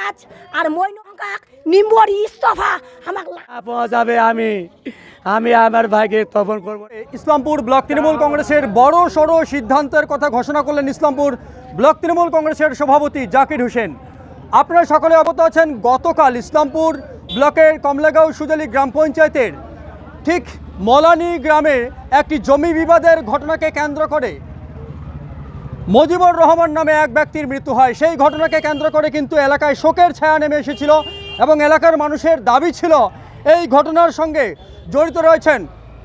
আজ আর মইনকাক নিম্বর ইস্তফা আমাকে পাওয়া যাবে। আমি আমার ভাইকে তপন করব। ইসলামপুর ব্লক তৃণমূল কংগ্রেসের বড় সড় সিদ্ধান্তের কথা ঘোষণা করলেন ইসলামপুর ব্লক তৃণমূল কংগ্রেসের সভাপতি জাকির হোসেন। আপনারা সকলে অবগত আছেন, গতকাল ইসলামপুর ব্লকের কমলাগাঁও সুজালি গ্রাম পঞ্চায়েতের ঠিক মলানি গ্রামে একটি জমি বিবাদের ঘটনাকে কেন্দ্র করে মজিবুর রহমান নামে এক ব্যক্তির মৃত্যু হয়। সেই ঘটনাকে কেন্দ্র করে কিন্তু এলাকায় শোকের ছায়া নেমে এসেছিল এবং এলাকার মানুষের দাবি ছিল এই ঘটনার সঙ্গে জড়িত রয়েছেন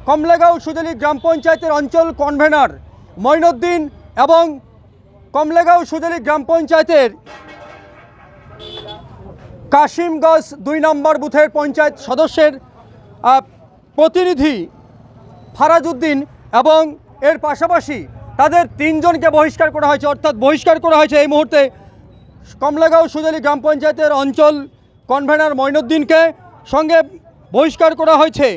কমলাগাঁও সুজালি গ্রাম পঞ্চায়েতের অঞ্চল কনভেনর মঈনুদ্দিন এবং কমলাগাঁও সুজালি গ্রাম পঞ্চায়েতের কাশিমগঞ্জ ২ নম্বর বুথের পঞ্চায়েত সদস্যের প্রতিনিধি ফারাজউদ্দিন এবং এর পাশাপাশি তাদের ৩ জনকে বহিষ্কার করা হয়েছে। অর্থাৎ বহিষ্কার করা হয়েছে এই মুহূর্তে কমলাগাঁও সুজালি গ্রাম পঞ্চায়েতের অঞ্চল কনভেনর মঈনুদ্দিনকে, সঙ্গে বহিষ্কার করা হয়েছে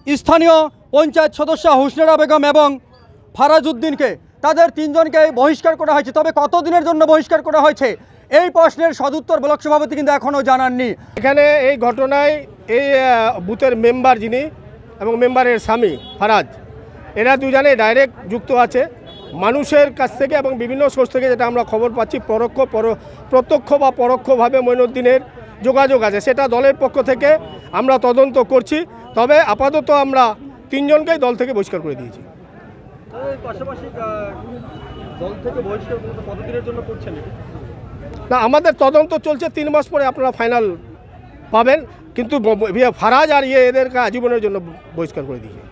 স্থানীয় পঞ্চায়েত সদস্য হুসনেরা বেগম এবং ফারাজউদ্দিনকে। তাদের ৩ জনকে বহিষ্কার করা হয়েছে। তবে কতদিনের জন্য বহিষ্কার করা হয়েছে এই প্রশ্নের সদুত্তর ব্লক সভাপতি কিন্তু এখনও জানাননি। এখানে এই ঘটনায় এই বুথের মেম্বার যিনি এবং মেম্বারের স্বামী ফারাজ, এরা দুজনে ডাইরেক্ট যুক্ত আছে মানুষের কাছ থেকে এবং বিভিন্ন সোর্স থেকে যেটা আমরা খবর পাচ্ছি প্রত্যক্ষ বা পরোক্ষভাবে মঈনুদ্দিনের যোগাযোগ আছে। সেটা দলের পক্ষ থেকে আমরা তদন্ত করছি। তবে আপাতত আমরা ৩ জনকেই দল থেকে বহিষ্কার করে দিয়েছি। না, আমাদের তদন্ত চলছে, 3 মাস পরে আপনারা ফাইনাল পাবেন। কিন্তু ফারাজ আর এদের আজীবনের জন্য বহিষ্কার করে দিয়েছে।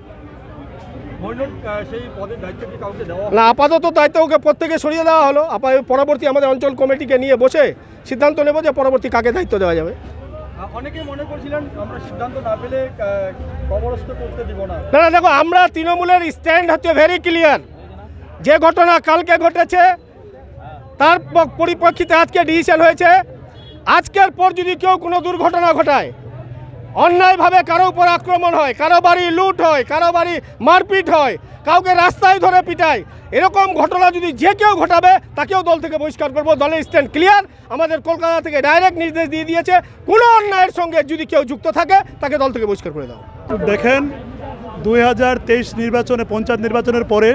না, আপাতত দায়িত্ব ওকে প্রত্যেকে সরিয়ে দেওয়া হলো। পরবর্তী আমাদের অঞ্চল কমিটিকে নিয়ে বসে সিদ্ধান্ত নেব যে পরবর্তী কাকে দায়িত্ব দেওয়া যাবে। অনেকে মনে করছিলেন আমরা সিদ্ধান্ত না পেলে কবরস্থ করতে দিব না। না, দেখো, আমরা তৃণমূলের স্ট্যান্ড হচ্ছে ভেরি ক্লিয়ার। যে ঘটনা কালকে ঘটেছে তার পরিপ্রেক্ষিতে আজকে ডিসিশন হয়েছে, আজকের পর যদি কেউ কোনো দুর্ঘটনা ঘটায়, অন্যায়ভাবে কারো উপর আক্রমণ হয়, কারো বাড়ি লুট হয়, কারো বাড়ি মারপিট হয়, কাউকে রাস্তায় ধরে পিটায়, এরকম ঘটনা যদি যে কেউ ঘটাবে তাকেও দল থেকে বহিষ্কার করব। দলের স্ট্যান্ড ক্লিয়ার। আমাদের কলকাতা থেকে ডাইরেক্ট নির্দেশ দিয়ে দিয়েছে, কোনো অন্যায়ের সঙ্গে যদি কেউ যুক্ত থাকে তাকে দল থেকে বহিষ্কার করে দাও। দেখেন, 2023 নির্বাচনে, পঞ্চায়েত নির্বাচনের পরে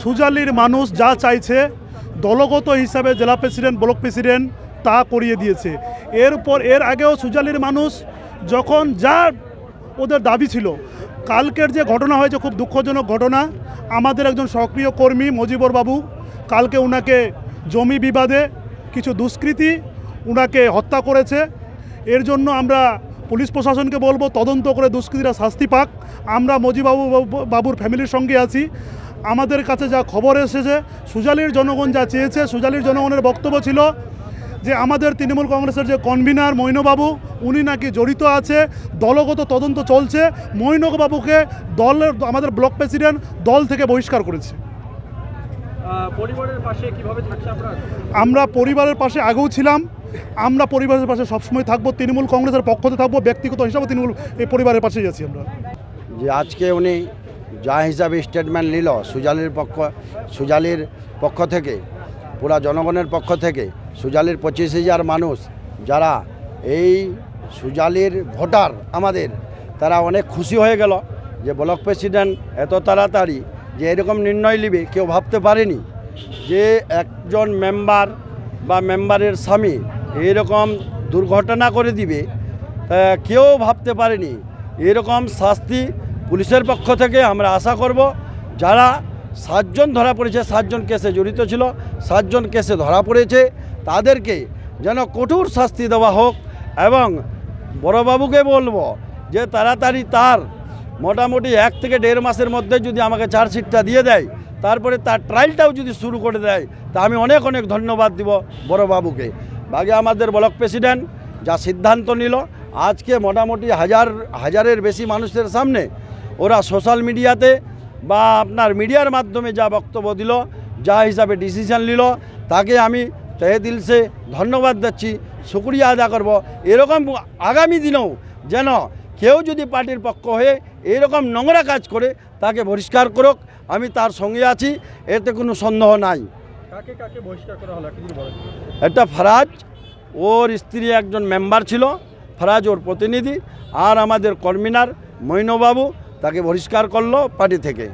সুজালির মানুষ যা চাইছে দলগত হিসাবে জেলা প্রেসিডেন্ট, ব্লক প্রেসিডেন্ট তা করিয়ে দিয়েছে। এর আগেও সুজালির মানুষ যখন যা ওদের দাবি ছিল, কালকের যে ঘটনা হয়েছে খুব দুঃখজনক ঘটনা। আমাদের একজন সক্রিয় কর্মী মজিবর বাবু, কালকে ওনাকে জমি বিবাদে কিছু দুষ্কৃতী ওনাকে হত্যা করেছে। এর জন্য আমরা পুলিশ প্রশাসনকে বলবো তদন্ত করে দুষ্কৃতীরা শাস্তি পাক। আমরা বাবুর ফ্যামিলির সঙ্গে আছি। আমাদের কাছে যা খবর এসেছে, সুজালির জনগণ যা চেয়েছে, সুজালির জনগণের বক্তব্য ছিল যে আমাদের তৃণমূল কংগ্রেসের যে কনভিনার মঈনুবাবু, উনি নাকি জড়িত আছে, দলগত তদন্ত চলছে। মঈনুবাবুকে আমাদের ব্লক প্রেসিডেন্ট দল থেকে বহিষ্কার করেছে। পরিবারের পাশে কিভাবে থাকছে আপনারা? আমরা পরিবারের পাশে আগেও ছিলাম, আমরা পরিবারের পাশে সবসময় থাকবো। তৃণমূল কংগ্রেসের পক্ষতে থাকবো, ব্যক্তিগত হিসাবে তৃণমূল এই পরিবারের পাশেই আছি আমরা। যে আজকে উনি যা হিসাবে স্টেটমেন্ট নিল সুজালির পক্ষ থেকে, পুরা জনগণের পক্ষ থেকে, সুজালির 25,000 মানুষ যারা এই সুজালির ভোটার আমাদের, তারা অনেক খুশি হয়ে গেল যে ব্লক প্রেসিডেন্ট এত তাড়াতাড়ি যে এরকম নির্ণয় নেবে। কেউ ভাবতে পারেনি যে একজন মেম্বার বা মেম্বারের স্বামী এরকম দুর্ঘটনা করে দিবে, কেউ ভাবতে পারেনি। এরকম শাস্তি পুলিশের পক্ষ থেকে আমরা আশা করব। যারা 7 জন ধরা পড়েছে, 7 জন কেসে জড়িত ছিল, 7 জন কেসে ধরা পড়েছে, তাদেরকে যেন কঠোর শাস্তি দেওয়া হোক। এবং বড়বাবুকে বলবো যে তাড়াতাড়ি তার মোটামুটি 1 থেকে 1.5 মাসের মধ্যে যদি আমাকে চার্জশিটটা দিয়ে দেয়, তারপরে তার ট্রায়ালটাও যদি শুরু করে দেয়, তা আমি অনেক অনেক ধন্যবাদ দিব বড়বাবুকে। বাকি আমাদের ব্লক প্রেসিডেন্ট যা সিদ্ধান্ত নিল, আজকে মোটামুটি হাজারের বেশি মানুষের সামনে ওরা সোশ্যাল মিডিয়াতে বা আপনার মিডিয়ার মাধ্যমে যা বক্তব্য দিল, যা হিসাবে ডিসিশন নিল, তাকে আমি তহে দিল সে ধন্যবাদ দিচ্ছি, শুকরিয়া আদা করব। এরকম আগামী দিনেও যেন কেউ যদি পার্টির পক্ষ হয়ে এরকম নোংরা কাজ করে তাকে বহিষ্কার করুক, আমি তার সঙ্গে আছি, এতে কোনো সন্দেহ নাই। কাকে কাকে বহিষ্কার করা হলো? একটা ফরাজ, ওর স্ত্রী একজন মেম্বার ছিল, ফরাজ ওর প্রতিনিধি, আর আমাদের কনভিনার মৈনবাবু তাকে বহিষ্কার করলো পার্টি থেকে।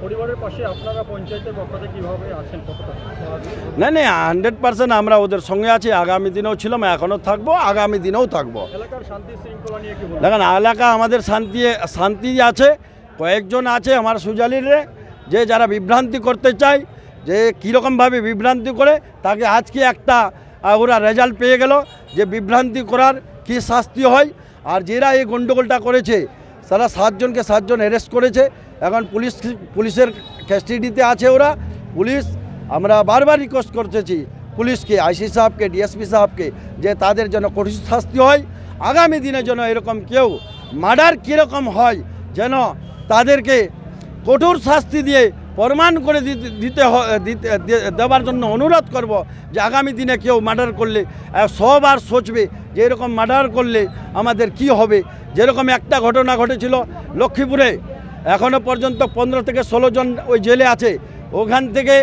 পরিবারের পাশে আপনারা পঞ্চায়েতের পক্ষ থেকে কীভাবে আছেন? না 100% আমরা ওদের সঙ্গে আছি, আগামী দিনেও ছিলাম, এখনও থাকবো, আগামী দিনেও থাকবো। এলাকার শান্তি শৃঙ্খলা নিয়ে কি বলবেন? দেখেন এলাকা আমাদের শান্তি আছে। কয়েকজন আছে আমার সুজালিরে যে যারা বিভ্রান্তি করতে চায়, যে কীরকমভাবে বিভ্রান্তি করে, তাকে আজকে একটা ওরা রেজাল্ট পেয়ে গেল যে বিভ্রান্তি করার কী শাস্তি হয়। আর যারা এই গণ্ডগোলটা করেছে তারা 7 জনকে 7 জন অ্যারেস্ট করেছে, এখন পুলিশের কাস্টাডিতে আছে ওরা। পুলিশ, আমরা বারবার রিকোয়েস্ট করতেছি পুলিশকে, আইসি সাহেবকে, ডিএসপি সাহেবকে, যে তাদের জন্য কঠোর শাস্তি হয়। আগামী দিনে যেন এরকম কেউ মার্ডার কীরকম হয় যেন তাদেরকে কঠোর শাস্তি দিয়ে প্রমাণ করে দেওয়ার জন্য অনুরোধ করব, যে আগামী দিনে কেউ মার্ডার করলে সবার সোচবে যে এরকম মার্ডার করলে আমাদের কি হবে। যেরকম একটা ঘটনা ঘটেছিল লক্ষ্মীপুরে, এখনও পর্যন্ত 15 থেকে 16 জন ওই জেলে আছে, ওখান থেকে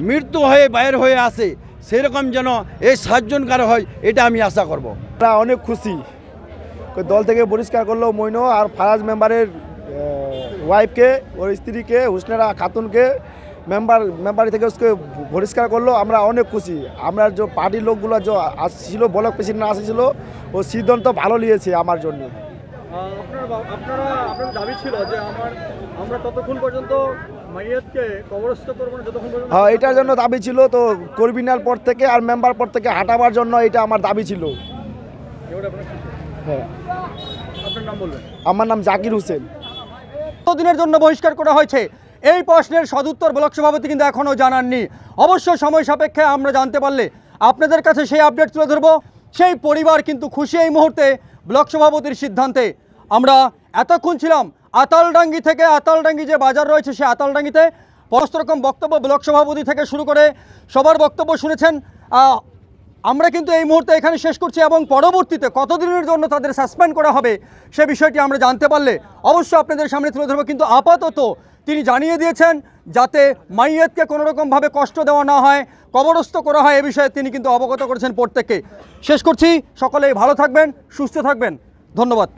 মৃত্যু হয়ে বাইর হয়ে আসে, সেরকম যেন এই 7 জন কারো হয়, এটা আমি আশা করব। আমরা অনেক খুশি, দল থেকে বহিষ্কার করলো মইনো আর ফারাজ মেম্বারের ওয়াইফকে, ওর স্ত্রীকে, হুসনেরা খাতুনকে মেম্বারি থেকে उसके বহিষ্কার করলো। আমরা অনেক খুশি। আমরা যে পার্টির লোকগুলো যে আসছিল, ব্লক প্রেসিডেন্ট আসছিল, ও সিদ্ধান্ত ভালো নিয়েছে আমার জন্য। আপনার দাবি ছিল যে আমরা ততক্ষণ পর্যন্ত মাইয়াতকে কবরস্থ করব না যতক্ষণ পর্যন্ত। হ্যাঁ, এটার জন্য দাবি ছিল, তো কর্মিনাল পর থেকে আর মেম্বার পর থেকে হাঁটাবার জন্য এটা আমার দাবি ছিল। হ্যাঁ, আপনার নাম বলবেন? আমার নাম জাকির হোসেন। দিনের জন্য বহিষ্কার করা হয়েছে, এই প্রশ্নের সদুত্তর ব্লক সভাপতি কিন্তু এখনও জানাননি। অবশ্য সময় সাপেক্ষে আমরা জানতে পারলে আপনাদের কাছে সেই আপডেট তুলে ধরবো। সেই পরিবার কিন্তু খুশি এই মুহূর্তে ব্লক সভাপতির সিদ্ধান্তে। আমরা এতক্ষণ ছিলাম আতালডাঙ্গি থেকে, আতালডাঙ্গি যে বাজার রয়েছে সেই আতালডাঙ্গিতে। সমস্ত রকম বক্তব্য ব্লক সভাপতি থেকে শুরু করে সবার বক্তব্য শুনেছেন। আমরা কিন্তু এই মুহূর্তে এখানে শেষ করছি, এবং পরবর্তীতে কতদিনের জন্য তাদের সাসপেন্ড করা হবে সে বিষয়টি আমরা জানতে পারলে অবশ্যই আপনাদের সামনে তুলে ধরবো। কিন্তু আপাতত তিনি জানিয়ে দিয়েছেন যাতে মাইয়াতকে কোনোরকমভাবে কষ্ট দেওয়া না হয়, কবরস্থ করা হয়, এ বিষয়ে তিনি কিন্তু অবগত করেছেন প্রত্যেককে। শেষ করছি, সকলেই ভালো থাকবেন, সুস্থ থাকবেন, ধন্যবাদ।